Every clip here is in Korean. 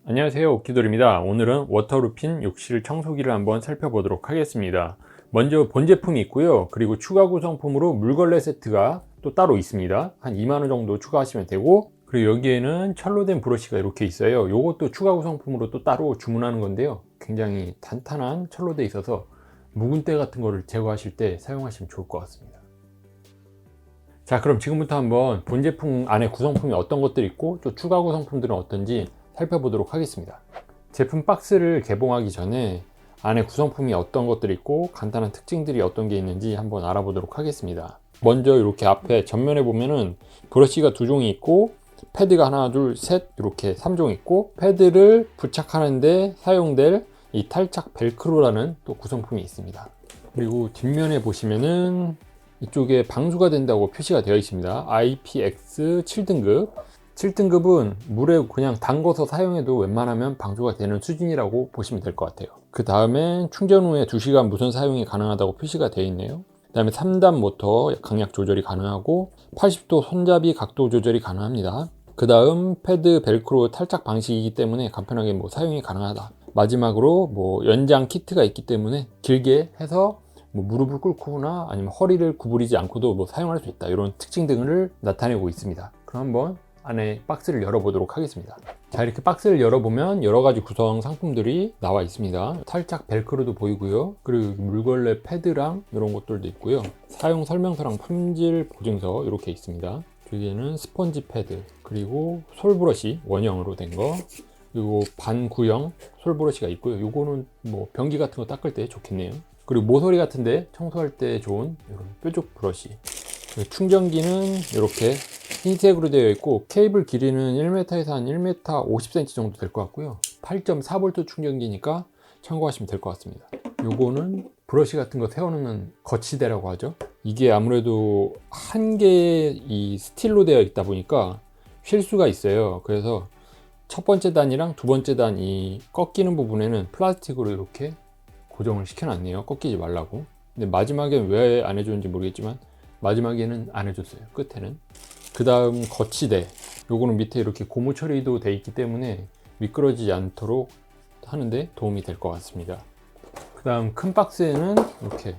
안녕하세요, 오키돌입니다. 오늘은 워터루핀 욕실 청소기를 한번 살펴보도록 하겠습니다. 먼저 본 제품이 있고요. 그리고 추가 구성품으로 물걸레 세트가 또 따로 있습니다. 한 2만원 정도 추가하시면 되고, 그리고 여기에는 철로 된 브러쉬가 이렇게 있어요. 요것도 추가 구성품으로 또 따로 주문하는 건데요. 굉장히 탄탄한 철로 돼 있어서 묵은 때 같은 거를 제거하실 때 사용하시면 좋을 것 같습니다. 자, 그럼 지금부터 한번 본 제품 안에 구성품이 어떤 것들이 있고 또 추가 구성품들은 어떤지 살펴보도록 하겠습니다. 제품 박스를 개봉하기 전에 안에 구성품이 어떤 것들이 있고 간단한 특징들이 어떤 게 있는지 한번 알아보도록 하겠습니다. 먼저 이렇게 앞에 전면에 보면은 브러쉬가 2종이 있고 패드가 하나 둘 셋 이렇게 3종 있고, 패드를 부착하는데 사용될 이 탈착 벨크로라는 또 구성품이 있습니다. 그리고 뒷면에 보시면은 이쪽에 방수가 된다고 표시가 되어 있습니다. IPX 7등급 7등급은 물에 그냥 담궈서 사용해도 웬만하면 방수가 되는 수준이라고 보시면 될 것 같아요. 그 다음에 충전 후에 2시간 무선 사용이 가능하다고 표시가 되어 있네요. 그 다음에 3단 모터 강약 조절이 가능하고 80도 손잡이 각도 조절이 가능합니다. 그 다음 패드 벨크로 탈착 방식이기 때문에 간편하게 사용이 가능하다. 마지막으로 연장 키트가 있기 때문에 길게 해서 무릎을 꿇거나 아니면 허리를 구부리지 않고도 사용할 수 있다, 이런 특징 등을 나타내고 있습니다. 그럼 한번 안에 박스를 열어보도록 하겠습니다. 자, 이렇게 박스를 열어보면 여러가지 구성 상품들이 나와 있습니다. 탈착 벨크로도 보이고요. 그리고 물걸레 패드랑 이런 것들도 있고요. 사용 설명서랑 품질 보증서 이렇게 있습니다. 여기에는 스펀지 패드, 그리고 솔브러쉬 원형으로 된 거, 그리고 반구형 솔브러쉬가 있고요. 요거는 변기 같은 거 닦을 때 좋겠네요. 그리고 모서리 같은데 청소할 때 좋은 이런 뾰족 브러쉬. 충전기는 이렇게 흰색으로 되어 있고, 케이블 길이는 1m에서 한 1m 50cm 정도 될 것 같고요. 8.4V 충전기니까 참고하시면 될 것 같습니다. 요거는 브러쉬 같은 거 세워놓는 거치대라고 하죠. 이게 아무래도 한 개의 이 스틸로 되어 있다 보니까 쉴 수가 있어요. 그래서 첫 번째 단이랑 두 번째 단 이 꺾이는 부분에는 플라스틱으로 이렇게 고정을 시켜놨네요. 꺾이지 말라고. 근데 마지막엔 왜 안 해줬는지 모르겠지만 마지막에는 안 해줬어요. 끝에는. 그 다음 거치대, 요거는 밑에 이렇게 고무 처리도 돼 있기 때문에 미끄러지지 않도록 하는데 도움이 될 것 같습니다. 그 다음 큰 박스에는 이렇게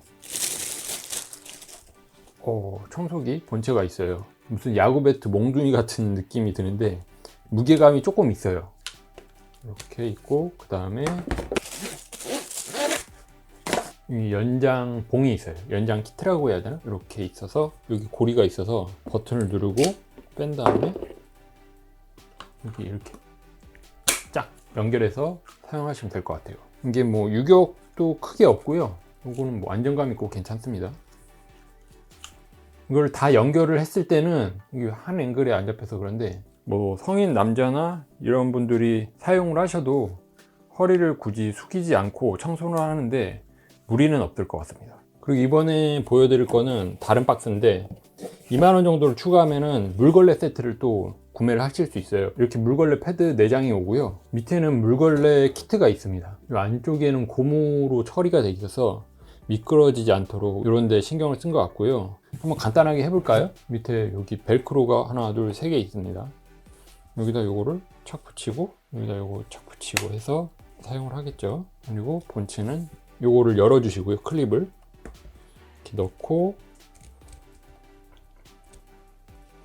청소기 본체가 있어요. 무슨 야구 배트 몽둥이 같은 느낌이 드는데 무게감이 조금 있어요. 이렇게 있고, 그 다음에 이 연장 봉이 있어요. 연장 키트라고 해야 되나? 이렇게 있어서 여기 고리가 있어서 버튼을 누르고 뺀 다음에 여기 이렇게 쫙 연결해서 사용하시면 될 것 같아요. 이게 유격도 크게 없고요. 이거는 안정감 있고 괜찮습니다. 이걸 다 연결을 했을 때는 이게 한 앵글에 안 잡혀서 그런데 성인 남자나 이런 분들이 사용을 하셔도 허리를 굳이 숙이지 않고 청소를 하는데 무리는 없을 것 같습니다. 그리고 이번에 보여드릴 거는 다른 박스인데 2만원 정도를 추가하면은 물걸레 세트를 또 구매를 하실 수 있어요. 이렇게 물걸레 패드 4장이 오고요. 밑에는 물걸레 키트가 있습니다. 이 안쪽에는 고무로 처리가 되어 있어서 미끄러지지 않도록 이런 데 신경을 쓴 것 같고요. 한번 간단하게 해볼까요? 밑에 여기 벨크로가 하나 둘 세 개 있습니다. 여기다 요거를 착 붙이고 여기다 요거 착 붙이고 해서 사용을 하겠죠. 그리고 본체는 요거를 열어 주시고요. 클립을 이렇게 넣고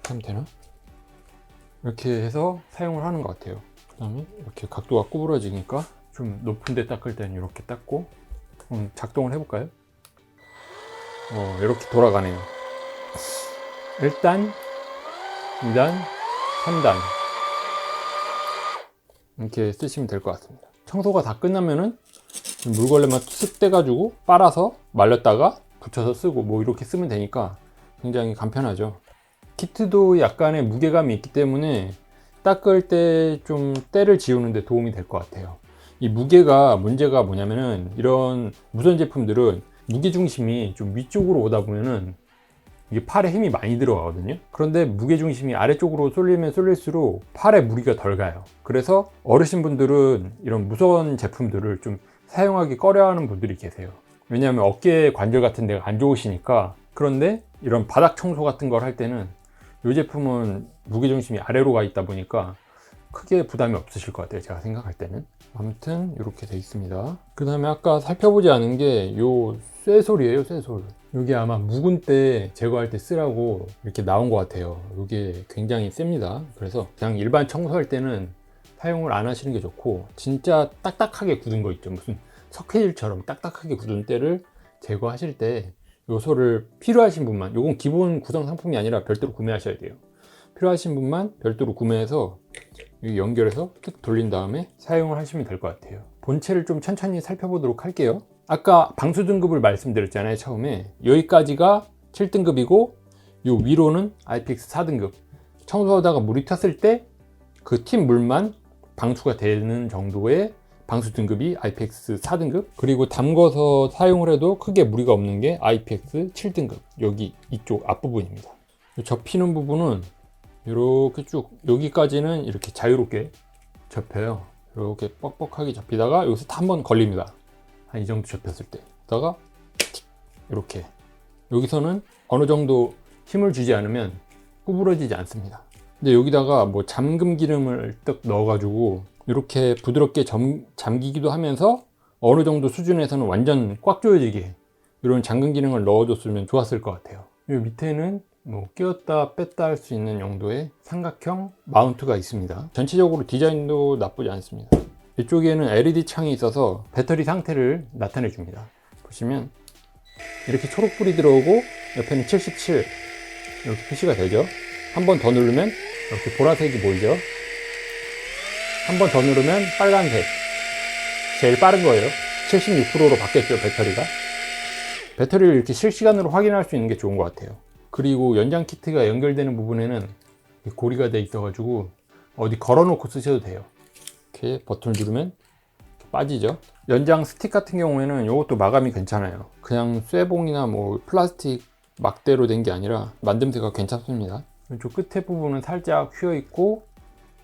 하면 되나? 이렇게 해서 사용을 하는 것 같아요. 그 다음에 이렇게 각도가 구부러지니까 좀 높은 데 닦을 때는 이렇게 닦고 작동을 해볼까요? 이렇게 돌아가네요. 1단, 2단, 3단 이렇게 쓰시면 될 것 같습니다. 청소가 다 끝나면은 물걸레만 쓱 떼가지고 빨아서 말렸다가 붙여서 쓰고 이렇게 쓰면 되니까 굉장히 간편하죠. 키트도 약간의 무게감이 있기 때문에 닦을 때 좀 때를 지우는데 도움이 될 것 같아요. 이 무게가 문제가 뭐냐면은 이런 무선 제품들은 무게중심이 좀 위쪽으로 오다 보면은 이게 팔에 힘이 많이 들어가거든요. 그런데 무게중심이 아래쪽으로 쏠리면 쏠릴수록 팔에 무리가 덜 가요. 그래서 어르신분들은 이런 무선 제품들을 좀 사용하기 꺼려하는 분들이 계세요. 왜냐하면 어깨 관절 같은 데가 안 좋으시니까. 그런데 이런 바닥 청소 같은 걸 할 때는 이 제품은 무게중심이 아래로 가 있다 보니까 크게 부담이 없으실 것 같아요, 제가 생각할 때는. 아무튼 이렇게 돼 있습니다. 그 다음에 아까 살펴보지 않은 게 요 쇠솔이에요. 쇠솔. 이게 아마 묵은 때 제거할 때 쓰라고 이렇게 나온 것 같아요. 이게 굉장히 셉니다. 그래서 그냥 일반 청소할 때는 사용을 안 하시는 게 좋고, 진짜 딱딱하게 굳은 거 있죠, 무슨 석회질처럼 딱딱하게 굳은 때를 제거하실 때 요소를 필요하신 분만, 요건 기본 구성 상품이 아니라 별도로 구매하셔야 돼요. 필요하신 분만 별도로 구매해서 연결해서 툭 돌린 다음에 사용을 하시면 될 것 같아요. 본체를 좀 천천히 살펴보도록 할게요. 아까 방수 등급을 말씀드렸잖아요, 처음에. 여기까지가 7등급이고 요 위로는 IPX 4등급. 청소하다가 물이 튀었을 때 그 튄 물만 방수가 되는 정도의 방수 등급이 IPX 4등급. 그리고 담궈서 사용을 해도 크게 무리가 없는 게 IPX 7등급. 여기 이쪽 앞부분입니다. 접히는 부분은 이렇게 쭉, 여기까지는 이렇게 자유롭게 접혀요. 이렇게 뻑뻑하게 접히다가 여기서 한 번 걸립니다. 한 이 정도 접혔을 때. 그러다가 이렇게, 여기서는 어느 정도 힘을 주지 않으면 구부러지지 않습니다. 근데 여기다가 뭐 잠금 기름을 딱 넣어가지고 이렇게 부드럽게 잠기기도 하면서 어느 정도 수준에서는 완전 꽉 조여지게 이런 잠금 기능을 넣어줬으면 좋았을 것 같아요. 이 밑에는 뭐 끼웠다 뺐다 할 수 있는 용도의 삼각형 마운트가 있습니다. 전체적으로 디자인도 나쁘지 않습니다. 이쪽에는 LED 창이 있어서 배터리 상태를 나타내 줍니다. 보시면 이렇게 초록불이 들어오고 옆에는 77 이렇게 표시가 되죠. 한 번 더 누르면 이렇게 보라색이 보이죠. 한 번 더 누르면 빨간색, 제일 빠른 거예요. 76%로 바뀌었죠, 배터리가. 배터리를 이렇게 실시간으로 확인할 수 있는 게 좋은 것 같아요. 그리고 연장 키트가 연결되는 부분에는 고리가 돼 있어 가지고 어디 걸어 놓고 쓰셔도 돼요. 이렇게 버튼을 누르면 빠지죠. 연장 스틱 같은 경우에는 이것도 마감이 괜찮아요. 그냥 쇠봉이나 뭐 플라스틱 막대로 된 게 아니라 만듦새가 괜찮습니다. 이쪽 끝에 부분은 살짝 휘어 있고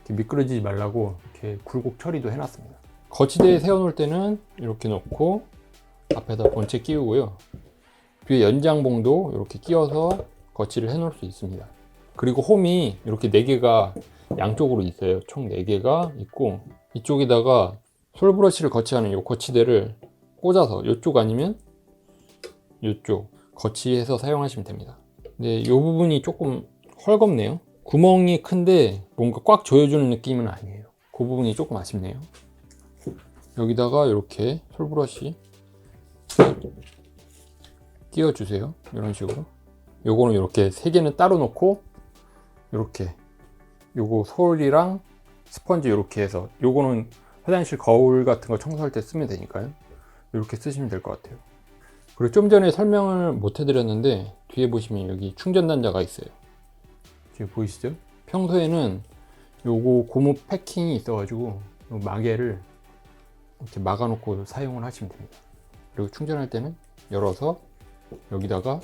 미끄러지지 말라고 이렇게 굴곡 처리도 해놨습니다. 거치대에 세워놓을 때는 이렇게 놓고 앞에다 본체 끼우고요. 뒤에 연장봉도 이렇게 끼워서 거치를 해 놓을 수 있습니다. 그리고 홈이 이렇게 4개가 양쪽으로 있어요. 총 4개가 있고, 이쪽에다가 솔브러쉬를 거치하는 이 거치대를 꽂아서 이쪽 아니면 이쪽 거치해서 사용하시면 됩니다. 근데 이 부분이 조금 헐겁네요. 구멍이 큰데 뭔가 꽉 조여주는 느낌은 아니에요. 그 부분이 조금 아쉽네요. 여기다가 이렇게 솔브러쉬 끼워주세요. 이런 식으로. 요거는 이렇게 3개는 따로 놓고 이렇게 요거 솔이랑 스펀지 이렇게 해서, 요거는 화장실 거울 같은 거 청소할 때 쓰면 되니까요. 이렇게 쓰시면 될 것 같아요. 그리고 좀 전에 설명을 못 해드렸는데 뒤에 보시면 여기 충전 단자가 있어요. 지금 보이시죠? 평소에는 요거 고무 패킹이 있어가지고 요 마개를 이렇게 막아놓고 사용을 하시면 됩니다. 그리고 충전할 때는 열어서 여기다가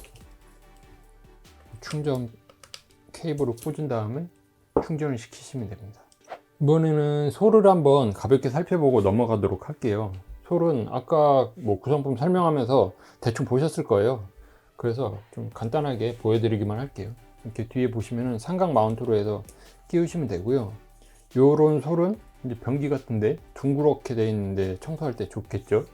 충전 케이블을 꽂은 다음에 충전을 시키시면 됩니다. 이번에는 솔을 한번 가볍게 살펴보고 넘어가도록 할게요. 솔은 아까 뭐 구성품 설명하면서 대충 보셨을 거예요. 그래서 좀 간단하게 보여드리기만 할게요. 이렇게 뒤에 보시면은 삼각 마운트로 해서 끼우시면 되고요. 요런 솔은 이제 변기 같은데 둥그렇게 되어 있는데 청소할 때 좋겠죠.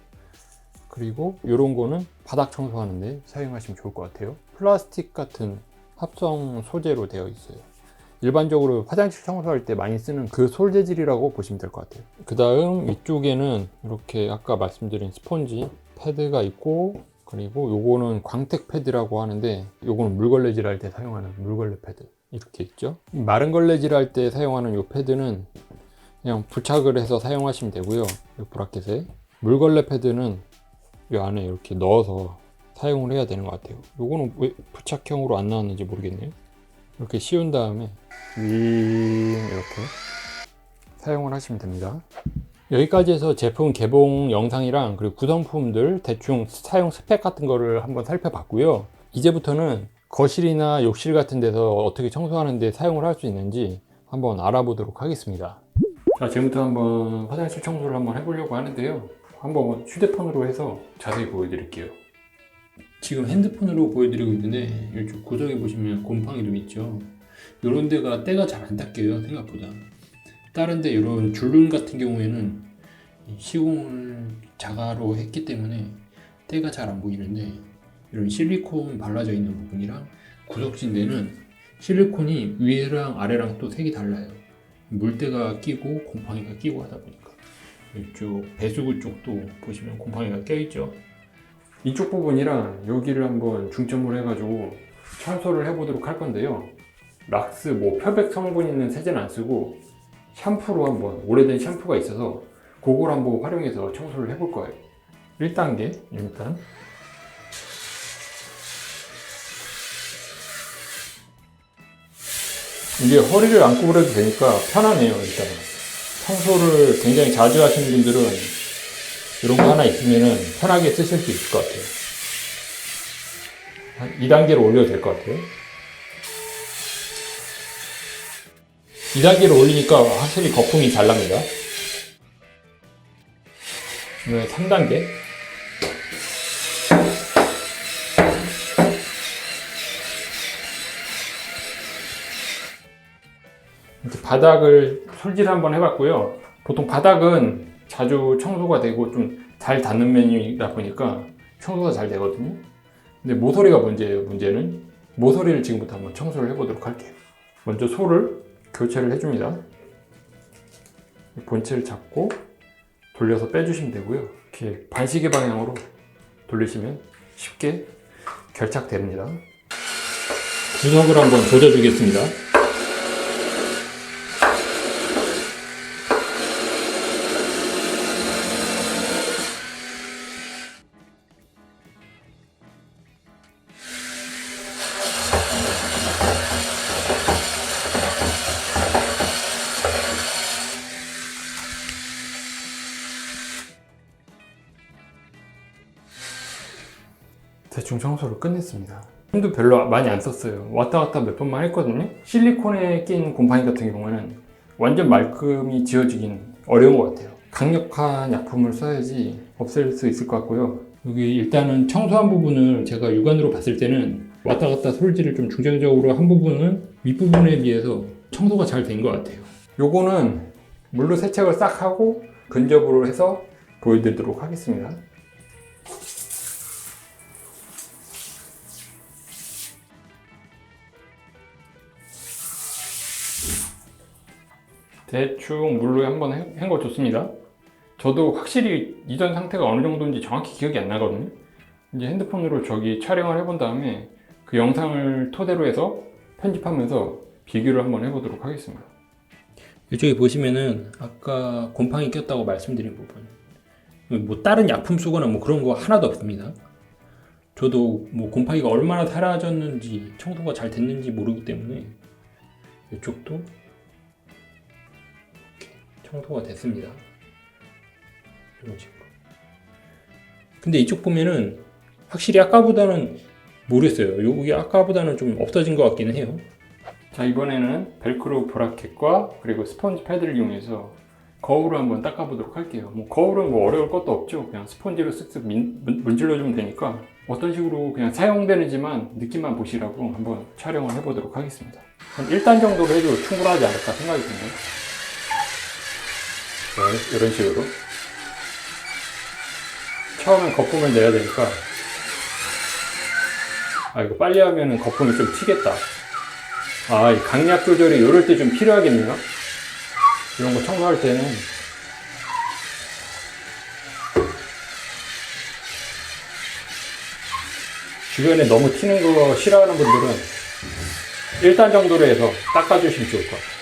그리고 요런 거는 바닥 청소하는데 사용하시면 좋을 것 같아요. 플라스틱 같은 합성 소재로 되어 있어요. 일반적으로 화장실 청소할 때 많이 쓰는 그 솔 재질이라고 보시면 될 것 같아요. 그 다음 위쪽에는 이렇게 아까 말씀드린 스펀지 패드가 있고, 그리고 요거는 광택 패드라고 하는데 요거는 물걸레질 할 때 사용하는 물걸레 패드 이렇게 있죠. 마른 걸레질 할 때 사용하는 요 패드는 그냥 부착을 해서 사용하시면 되고요. 요 브라켓에 물걸레 패드는 요 안에 이렇게 넣어서 사용을 해야 되는 것 같아요. 요거는 왜 부착형으로 안 나왔는지 모르겠네요. 이렇게 씌운 다음에 이렇게 사용을 하시면 됩니다. 여기까지 해서 제품 개봉 영상이랑 그리고 구성품들 대충 사용 스펙 같은 거를 한번 살펴봤고요. 이제부터는 거실이나 욕실 같은 데서 어떻게 청소하는데 사용을 할 수 있는지 한번 알아보도록 하겠습니다. 자, 지금부터 한번 화장실 청소를 한번 해보려고 하는데요. 한번 휴대폰으로 해서 자세히 보여드릴게요. 지금 핸드폰으로 보여드리고 있는데 이쪽 구석에 보시면 곰팡이 좀 있죠. 이런 데가 때가 잘 안 닦여요. 생각보다 다른데 이런 줄눈 같은 경우에는 시공을 자가로 했기 때문에 때가 잘 안 보이는데, 이런 실리콘 발라져 있는 부분이랑 구석진데는 실리콘이 위에랑 아래랑 또 색이 달라요. 물때가 끼고 곰팡이가 끼고 하다 보니까. 이쪽 배수구 쪽도 보시면 곰팡이가 껴있죠. 이쪽 부분이랑 여기를 한번 중점으로 해가지고 청소를 해보도록 할 건데요. 락스 표백 성분 있는 세제는 안 쓰고 샴푸로 한번, 오래된 샴푸가 있어서 그걸 한번 활용해서 청소를 해볼 거예요. 1단계 일단 이게 허리를 안 구부려도 되니까 편하네요. 일단 청소를 굉장히 자주 하시는 분들은 이런 거 하나 있으면 편하게 쓰실 수 있을 것 같아요. 한 2단계로 올려도 될 것 같아요. 2단계로 올리니까 확실히 거품이 잘 납니다. 네, 3단계. 바닥을 솔질 한번 해봤고요. 보통 바닥은 자주 청소가 되고 좀 잘 닿는 면이다 보니까 청소가 잘 되거든요. 근데 모서리가 문제예요. 문제는 모서리를 지금부터 한번 청소를 해보도록 할게요. 먼저 솔을 교체를 해줍니다. 본체를 잡고 돌려서 빼주시면 되고요. 이렇게 반시계 방향으로 돌리시면 쉽게 결착됩니다. 구석을 한번 조져주겠습니다. 대충 청소를 끝냈습니다. 힘도 별로 많이 안 썼어요. 왔다 갔다 몇 번만 했거든요. 실리콘에 낀 곰팡이 같은 경우는 완전 말끔히 지워지긴 어려운 것 같아요. 강력한 약품을 써야지 없앨 수 있을 것 같고요. 여기 일단은 청소한 부분을 제가 육안으로 봤을 때는 왔다 갔다 솔질을 좀 중점적으로 한 부분은 윗부분에 비해서 청소가 잘 된 것 같아요. 요거는 물로 세척을 싹 하고 근접으로 해서 보여드리도록 하겠습니다. 대충 물로 한번 헹궈줬습니다. 저도 확실히 이전 상태가 어느 정도인지 정확히 기억이 안 나거든요. 이제 핸드폰으로 저기 촬영을 해본 다음에 그 영상을 토대로 해서 편집하면서 비교를 한번 해보도록 하겠습니다. 이쪽에 보시면은 아까 곰팡이 꼈다고 말씀드린 부분, 뭐 다른 약품 쓰거나 뭐 그런 거 하나도 없습니다. 저도 뭐 곰팡이가 얼마나 사라졌는지 청소가 잘 됐는지 모르기 때문에 이쪽도 청소가 됐습니다. 이런 식으로. 근데 이쪽 보면은 확실히 아까보다는 모르겠어요. 여기 아까보다는 좀 없어진 것 같기는 해요. 자, 이번에는 벨크로 브라켓과 그리고 스펀지 패드를 이용해서 거울을 한번 닦아보도록 할게요. 뭐 거울은 뭐 어려울 것도 없죠. 그냥 스펀지로 쓱쓱 문질러주면 되니까 어떤 식으로 그냥 사용되는지만 느낌만 보시라고 한번 촬영을 해보도록 하겠습니다. 한 1단 정도로 해도 충분하지 않을까 생각이 드네요. 네, 이런 식으로 처음엔 거품을 내야 되니까, 이거 빨리 하면 거품이 좀 튀겠다. 이 강약 조절이 이럴 때 좀 필요하겠네요. 이런 거 청소할 때는 주변에 너무 튀는 거 싫어하는 분들은 1단 정도로 해서 닦아주시면 좋을 것 같아요.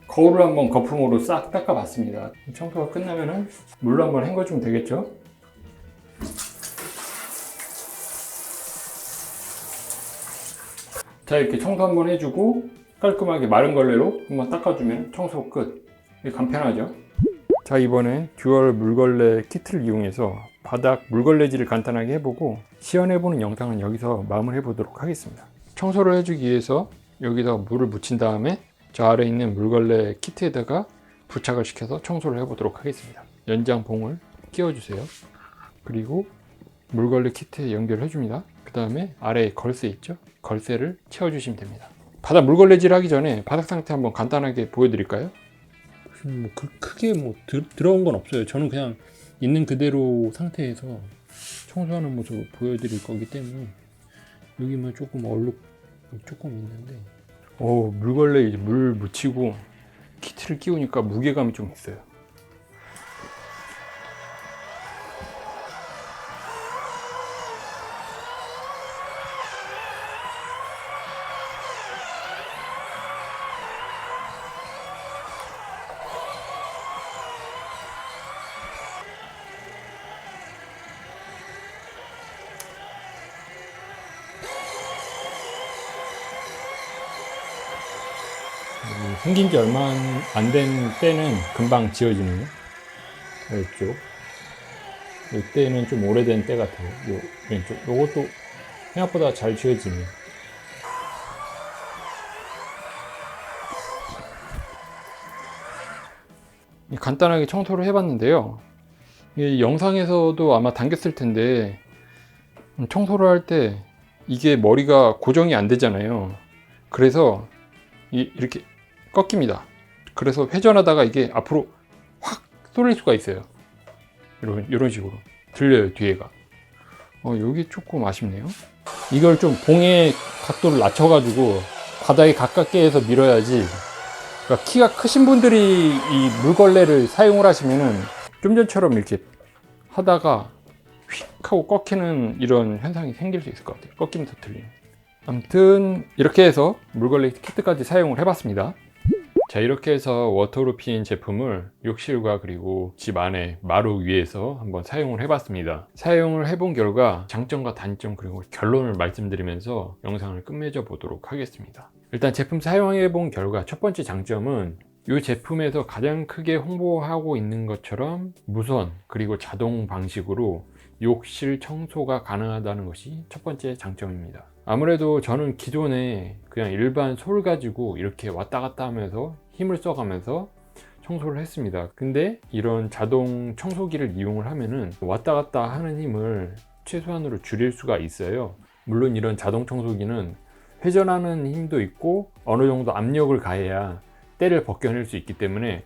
거울을 한번 거품으로 싹 닦아봤습니다. 청소가 끝나면은 물로 한번 헹궈주면 되겠죠? 자, 이렇게 청소 한번 해주고 깔끔하게 마른 걸레로 한번 닦아주면 청소 끝. 간편하죠? 자, 이번엔 듀얼 물걸레 키트를 이용해서 바닥 물걸레질을 간단하게 해보고 시연해보는 영상은 여기서 마무리해보도록 하겠습니다. 청소를 해주기 위해서 여기다 물을 묻힌 다음에 저 아래에 있는 물걸레 키트에다가 부착을 시켜서 청소를 해보도록 하겠습니다. 연장봉을 끼워주세요. 그리고 물걸레 키트에 연결해 줍니다. 그 다음에 아래에 걸쇠 있죠? 걸쇠를 채워주시면 됩니다. 바닥 물걸레질 하기 전에 바닥 상태 한번 간단하게 보여드릴까요? 뭐 크게 뭐 들어온 건 없어요. 저는 그냥 있는 그대로 상태에서 청소하는 모습을 보여드릴 거기 때문에 여기만 조금 얼룩 조금 있는데, 물걸레 이제 물 묻히고 키트를 끼우니까 무게감이 좀 있어요. 생긴 지 얼마 안 된 때는 금방 지워지네요. 이쪽. 이때는 좀 오래된 때 같아요. 요 왼쪽. 요것도 생각보다 잘 지워지네요. 간단하게 청소를 해봤는데요. 이 영상에서도 아마 당겼을 텐데, 청소를 할 때 이게 머리가 고정이 안 되잖아요. 그래서 이렇게 꺾입니다. 그래서 회전하다가 이게 앞으로 확 쏠릴 수가 있어요. 이런 식으로 들려요, 뒤에가. 여기 조금 아쉽네요. 이걸 좀 봉의 각도를 낮춰가지고 바닥에 가깝게 해서 밀어야지. 그러니까 키가 크신 분들이 이 물걸레를 사용을 하시면은 좀 전처럼 이렇게 하다가 휙 하고 꺾이는 이런 현상이 생길 수 있을 것 같아요. 꺾이면서 들리는. 아무튼 이렇게 해서 물걸레 키트까지 사용을 해봤습니다. 자, 이렇게 해서 워터루핀 제품을 욕실과 그리고 집 안에 마루 위에서 한번 사용을 해봤습니다. 사용을 해본 결과 장점과 단점 그리고 결론을 말씀드리면서 영상을 끝맺어 보도록 하겠습니다. 일단 제품 사용해본 결과 첫 번째 장점은 이 제품에서 가장 크게 홍보하고 있는 것처럼 무선 그리고 자동 방식으로 욕실 청소가 가능하다는 것이 첫 번째 장점입니다. 아무래도 저는 기존에 그냥 일반 솔 가지고 이렇게 왔다 갔다 하면서 힘을 써가면서 청소를 했습니다. 근데 이런 자동 청소기를 이용을 하면은 왔다 갔다 하는 힘을 최소한으로 줄일 수가 있어요. 물론 이런 자동 청소기는 회전하는 힘도 있고 어느 정도 압력을 가해야 때를 벗겨낼 수 있기 때문에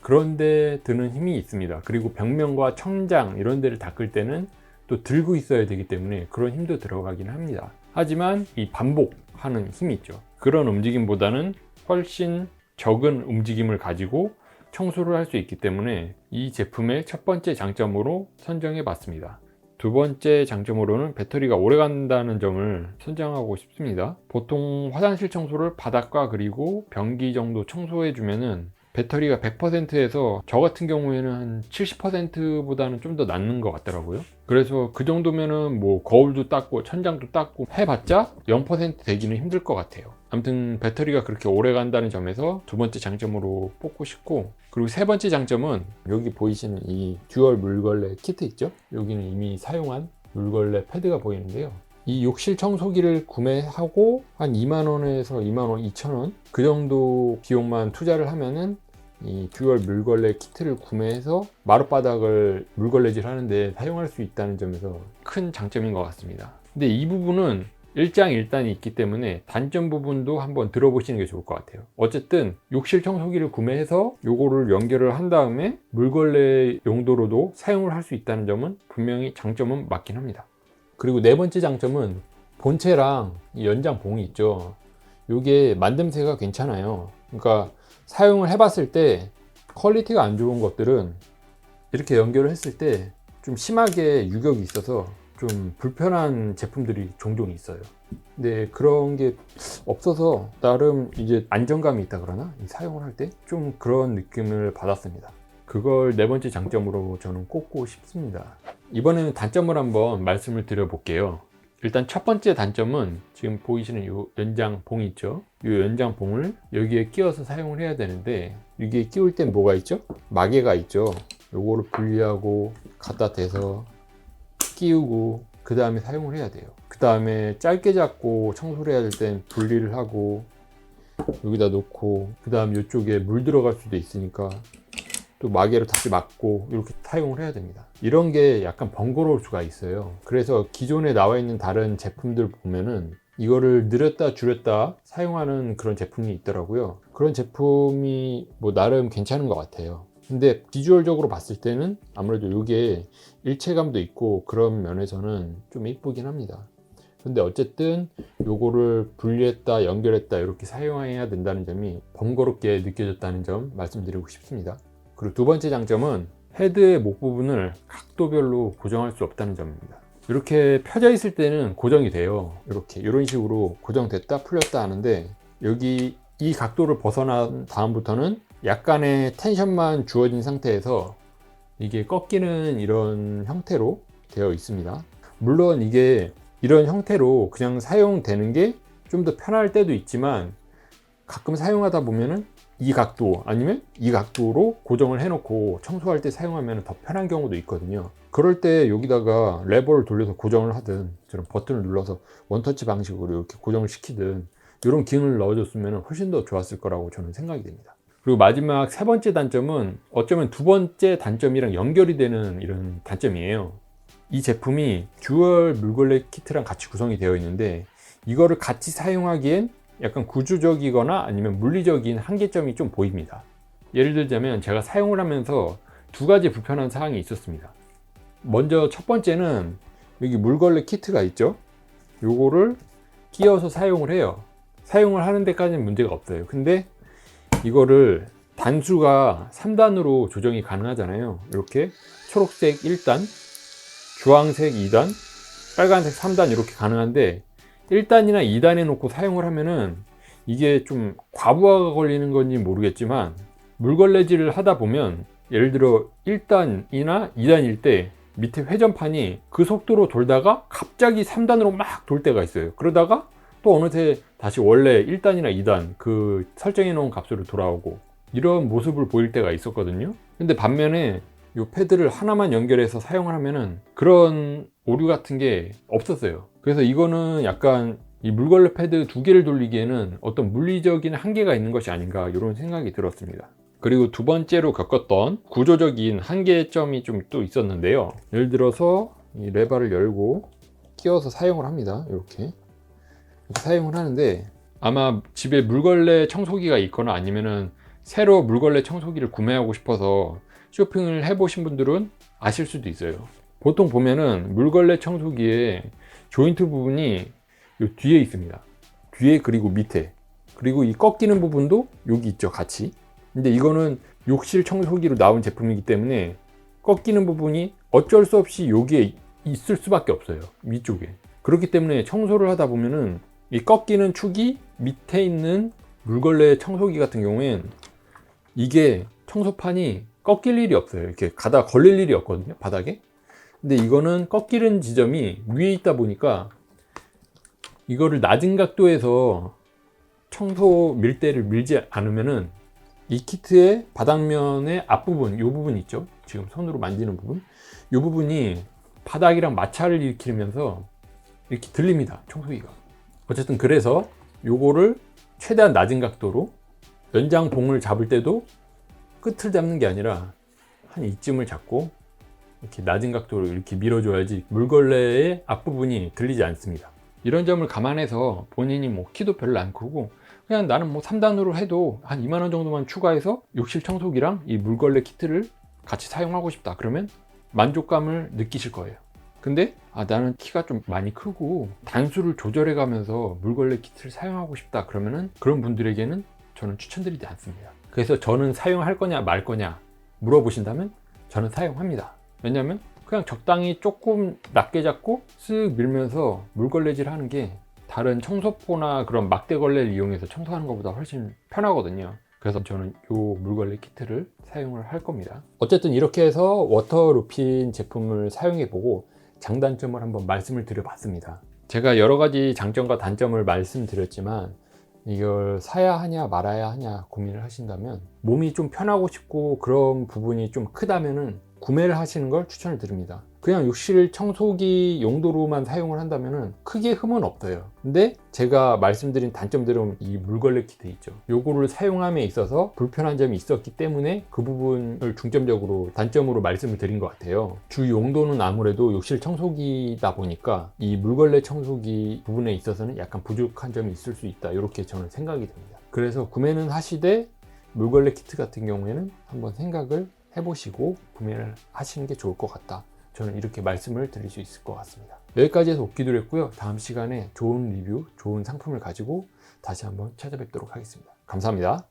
그런데 드는 힘이 있습니다. 그리고 벽면과 천장 이런 데를 닦을 때는 또 들고 있어야 되기 때문에 그런 힘도 들어가긴 합니다. 하지만 이 반복하는 힘이 있죠. 그런 움직임보다는 훨씬 적은 움직임을 가지고 청소를 할 수 있기 때문에 이 제품의 첫 번째 장점으로 선정해 봤습니다. 두 번째 장점으로는 배터리가 오래 간다는 점을 선정하고 싶습니다. 보통 화장실 청소를 바닥과 그리고 변기 정도 청소해 주면은 배터리가 100%에서 저 같은 경우에는 한 70%보다는 좀 더 낫는 것 같더라고요. 그래서 그 정도면은 뭐 거울도 닦고 천장도 닦고 해봤자 0% 되기는 힘들 것 같아요. 아무튼 배터리가 그렇게 오래 간다는 점에서 두 번째 장점으로 뽑고 싶고, 그리고 세 번째 장점은 여기 보이시는 이 듀얼 물걸레 키트 있죠? 여기는 이미 사용한 물걸레 패드가 보이는데요. 이 욕실 청소기를 구매하고 한 2만원에서 2만 2천원 그 정도 비용만 투자를 하면은 이 듀얼 물걸레 키트를 구매해서 마룻바닥을 물걸레질 하는데 사용할 수 있다는 점에서 큰 장점인 것 같습니다. 근데 이 부분은 일장일단이 있기 때문에 단점 부분도 한번 들어보시는 게 좋을 것 같아요. 어쨌든 욕실 청소기를 구매해서 요거를 연결을 한 다음에 물걸레 용도로도 사용을 할 수 있다는 점은 분명히 장점은 맞긴 합니다. 그리고 네 번째 장점은 본체랑 이 연장 봉이 있죠. 이게 만듦새가 괜찮아요. 그러니까 사용을 해봤을 때 퀄리티가 안 좋은 것들은 이렇게 연결을 했을 때 좀 심하게 유격이 있어서 좀 불편한 제품들이 종종 있어요. 근데 그런 게 없어서 나름 이제 안정감이 있다 그러나 사용을 할 때 좀 그런 느낌을 받았습니다. 그걸 네 번째 장점으로 저는 꼽고 싶습니다. 이번에는 단점을 한번 말씀을 드려볼게요. 일단 첫 번째 단점은 지금 보이시는 이 연장 봉이 있죠. 이 연장 봉을 여기에 끼워서 사용을 해야 되는데 여기에 끼울 땐 뭐가 있죠? 마개가 있죠. 요거를 분리하고 갖다 대서 끼우고 그 다음에 사용을 해야 돼요. 그 다음에 짧게 잡고 청소를 해야 될 땐 분리를 하고 여기다 놓고 그 다음 이쪽에 물 들어갈 수도 있으니까 또 마개로 다시 막고 이렇게 사용을 해야 됩니다. 이런 게 약간 번거로울 수가 있어요. 그래서 기존에 나와 있는 다른 제품들 보면은 이거를 늘렸다 줄였다 사용하는 그런 제품이 있더라고요. 그런 제품이 뭐 나름 괜찮은 것 같아요. 근데 비주얼적으로 봤을 때는 아무래도 이게 일체감도 있고 그런 면에서는 좀 이쁘긴 합니다. 근데 어쨌든 요거를 분리했다 연결했다 이렇게 사용해야 된다는 점이 번거롭게 느껴졌다는 점 말씀드리고 싶습니다. 그리고 두 번째 장점은 헤드의 목 부분을 각도별로 고정할 수 없다는 점입니다. 이렇게 펴져 있을 때는 고정이 돼요. 이렇게 이런 식으로 고정됐다 풀렸다 하는데 여기 이 각도를 벗어난 다음부터는 약간의 텐션만 주어진 상태에서 이게 꺾이는 이런 형태로 되어 있습니다. 물론 이게 이런 형태로 그냥 사용되는 게 좀 더 편할 때도 있지만 가끔 사용하다 보면은 이 각도 아니면 이 각도로 고정을 해놓고 청소할 때 사용하면 더 편한 경우도 있거든요. 그럴 때 여기다가 레버를 돌려서 고정을 하든 저런 버튼을 눌러서 원터치 방식으로 이렇게 고정을 시키든 이런 기능을 넣어줬으면 훨씬 더 좋았을 거라고 저는 생각이 됩니다. 그리고 마지막 세 번째 단점은 어쩌면 두 번째 단점이랑 연결이 되는 이런 단점이에요. 이 제품이 듀얼 물걸레 키트랑 같이 구성이 되어 있는데 이거를 같이 사용하기엔 약간 구조적이거나 아니면 물리적인 한계점이 좀 보입니다. 예를 들자면 제가 사용을 하면서 두 가지 불편한 사항이 있었습니다. 먼저 첫 번째는 여기 물걸레 키트가 있죠. 요거를 끼워서 사용을 해요. 사용을 하는 데까지는 문제가 없어요. 근데 이거를 단수가 3단으로 조정이 가능하잖아요. 이렇게 초록색 1단, 주황색 2단, 빨간색 3단 이렇게 가능한데 1단이나 2단에 놓고 사용을 하면은 이게 좀 과부하가 걸리는 건지 모르겠지만 물걸레질을 하다 보면 예를 들어 1단이나 2단일 때 밑에 회전판이 그 속도로 돌다가 갑자기 3단으로 막 돌 때가 있어요. 그러다가 또 어느새 다시 원래 1단이나 2단 그 설정해 놓은 값으로 돌아오고 이런 모습을 보일 때가 있었거든요. 근데 반면에 이 패드를 하나만 연결해서 사용을 하면은 그런 오류 같은 게 없었어요. 그래서 이거는 약간 이 물걸레 패드 두 개를 돌리기에는 어떤 물리적인 한계가 있는 것이 아닌가 이런 생각이 들었습니다. 그리고 두 번째로 겪었던 구조적인 한계점이 좀 또 있었는데요. 예를 들어서 이 레버를 열고 끼워서 사용을 합니다. 이렇게 사용을 하는데 아마 집에 물걸레 청소기가 있거나 아니면은 새로 물걸레 청소기를 구매하고 싶어서 쇼핑을 해보신 분들은 아실 수도 있어요. 보통 보면은 물걸레 청소기에 조인트 부분이 요 뒤에 있습니다. 뒤에 그리고 밑에 그리고 이 꺾이는 부분도 여기 있죠 같이. 근데 이거는 욕실 청소기로 나온 제품이기 때문에 꺾이는 부분이 어쩔 수 없이 여기에 있을 수밖에 없어요. 위쪽에. 그렇기 때문에 청소를 하다 보면은 이 꺾이는 축이 밑에 있는 물걸레 청소기 같은 경우엔 이게 청소판이 꺾일 일이 없어요. 이렇게 가다 걸릴 일이 없거든요 바닥에. 근데 이거는 꺾이는 지점이 위에 있다 보니까 이거를 낮은 각도에서 청소 밀대를 밀지 않으면은 이 키트의 바닥면의 앞부분, 이 부분 있죠? 지금 손으로 만지는 부분, 이 부분이 바닥이랑 마찰을 일으키면서 이렇게 들립니다, 청소기가. 어쨌든 그래서 요거를 최대한 낮은 각도로 연장 봉을 잡을 때도 끝을 잡는 게 아니라 한 이쯤을 잡고 이렇게 낮은 각도로 이렇게 밀어줘야지 물걸레의 앞부분이 들리지 않습니다. 이런 점을 감안해서 본인이 뭐 키도 별로 안 크고 그냥 나는 뭐 3단으로 해도 한 2만원 정도만 추가해서 욕실 청소기랑 이 물걸레 키트를 같이 사용하고 싶다 그러면 만족감을 느끼실 거예요. 근데 나는 키가 좀 많이 크고 단수를 조절해 가면서 물걸레 키트를 사용하고 싶다 그러면은 그런 분들에게는 저는 추천드리지 않습니다. 그래서 저는 사용할 거냐 말 거냐 물어보신다면 저는 사용합니다. 왜냐면 그냥 적당히 조금 낮게 잡고 쓱 밀면서 물걸레질 하는 게 다른 청소포나 그런 막대걸레를 이용해서 청소하는 것보다 훨씬 편하거든요. 그래서 저는 이 물걸레 키트를 사용을 할 겁니다. 어쨌든 이렇게 해서 워터루핀 제품을 사용해 보고 장단점을 한번 말씀을 드려봤습니다. 제가 여러 가지 장점과 단점을 말씀드렸지만 이걸 사야 하냐 말아야 하냐 고민을 하신다면 몸이 좀 편하고 싶고 그런 부분이 좀 크다면은 구매를 하시는 걸 추천을 드립니다. 그냥 욕실 청소기 용도로만 사용을 한다면 크게 흠은 없어요. 근데 제가 말씀드린 단점들은 이 물걸레 키트 있죠. 요거를 사용함에 있어서 불편한 점이 있었기 때문에 그 부분을 중점적으로 단점으로 말씀을 드린 것 같아요. 주 용도는 아무래도 욕실 청소기다 보니까 이 물걸레 청소기 부분에 있어서는 약간 부족한 점이 있을 수 있다, 이렇게 저는 생각이 듭니다. 그래서 구매는 하시되 물걸레 키트 같은 경우에는 한번 생각을 해보시고 구매를 하시는 게 좋을 것 같다, 저는 이렇게 말씀을 드릴 수 있을 것 같습니다. 여기까지 해서 옵기도 했고요. 다음 시간에 좋은 리뷰, 좋은 상품을 가지고 다시 한번 찾아뵙도록 하겠습니다. 감사합니다.